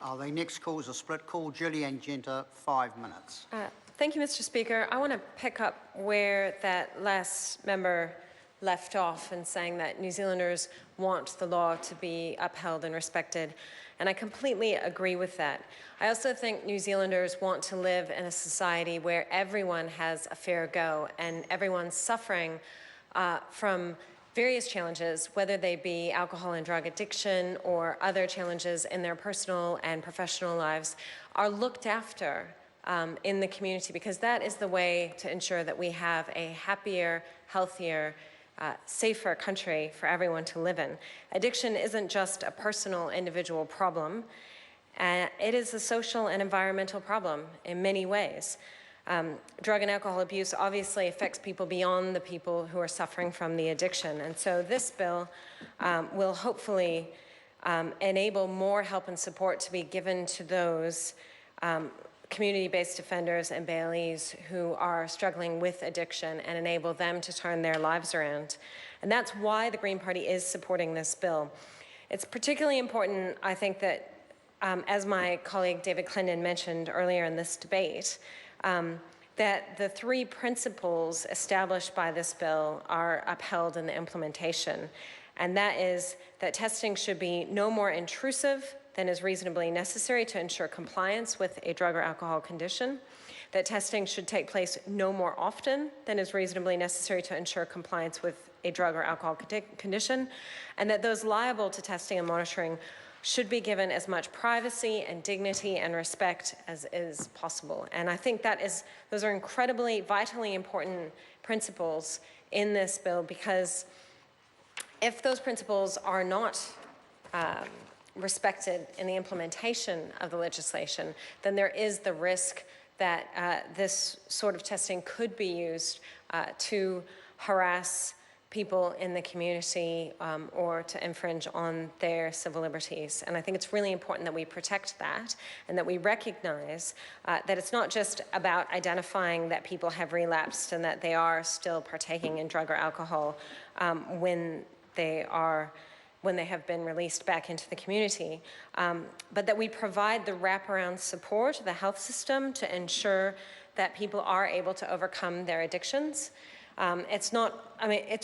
The next call is a split call. Gillian Genter, 5 minutes. Thank you, Mr. Speaker. I want to pick up where that last member left off in saying that New Zealanders want the law to be upheld and respected, and I completely agree with that. I also think New Zealanders want to live in a society where everyone has a fair go and everyone's suffering from various challenges, whether they be alcohol and drug addiction or other challenges in their personal and professional lives, are looked after in the community, because that is the way to ensure that we have a happier, healthier, safer country for everyone to live in. Addiction isn't just a personal, individual problem. It is a social and environmental problem in many ways. Drug and alcohol abuse obviously affects people beyond the people who are suffering from the addiction. And so this bill will hopefully enable more help and support to be given to those community-based offenders and Bailees who are struggling with addiction and enable them to turn their lives around. And that's why the Green Party is supporting this bill. It's particularly important, I think, that as my colleague David Clinton mentioned earlier in this debate, that the 3 principles established by this bill are upheld in the implementation. And that is that testing should be no more intrusive than is reasonably necessary to ensure compliance with a drug or alcohol condition, that testing should take place no more often than is reasonably necessary to ensure compliance with a drug or alcohol condition, and that those liable to testing and monitoring should be given as much privacy and dignity and respect as is possible. And I think those are incredibly, vitally important principles in this bill, because if those principles are not respected in the implementation of the legislation, then there is the risk that this sort of testing could be used to harass people in the community or to infringe on their civil liberties. And I think it's really important that we protect that and that we recognize that it's not just about identifying that people have relapsed and that they are still partaking in drug or alcohol when they have been released back into the community, but that we provide the wraparound support of the health system to ensure that people are able to overcome their addictions. It's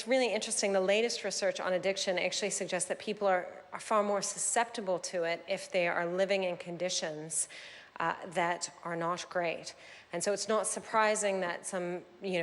really interesting. The latest research on addiction actually suggests that people are far more susceptible to it if they are living in conditions that are not great. And so it's not surprising that some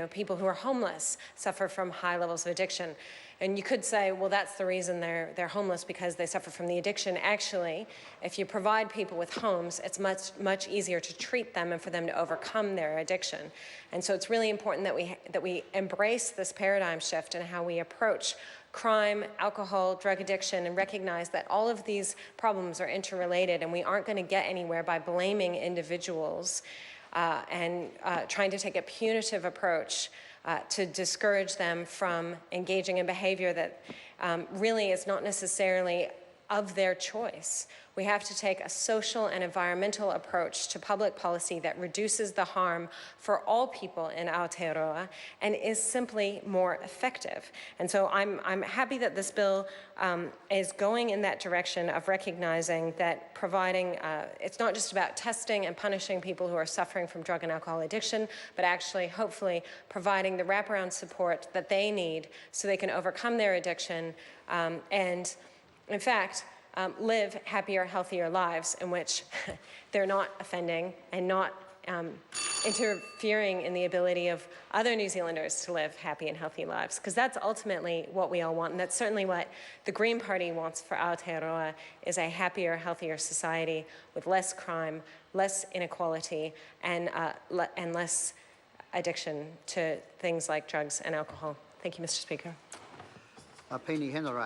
people who are homeless suffer from high levels of addiction. And you could say, well, that's the reason they're homeless, because they suffer from the addiction. Actually, if you provide people with homes, it's much easier to treat them and for them to overcome their addiction. And so it's really important that we embrace this paradigm shift in how we approach crime, alcohol, drug addiction, and recognize that all of these problems are interrelated, and we aren't going to get anywhere by blaming individuals and trying to take a punitive approach to discourage them from engaging in behavior that really is not necessarily of their choice. We have to take a social and environmental approach to public policy that reduces the harm for all people in Aotearoa and is simply more effective. And so I'm happy that this bill is going in that direction of recognizing that providing, it's not just about testing and punishing people who are suffering from drug and alcohol addiction, but actually, hopefully, providing the wraparound support that they need so they can overcome their addiction and, in fact, live happier, healthier lives in which they're not offending and not interfering in the ability of other New Zealanders to live happy and healthy lives. Because that's ultimately what we all want, and that's certainly what the Green Party wants for Aotearoa, is a happier, healthier society with less crime, less inequality, and less addiction to things like drugs and alcohol. Thank you, Mr. Speaker. Penny Henry.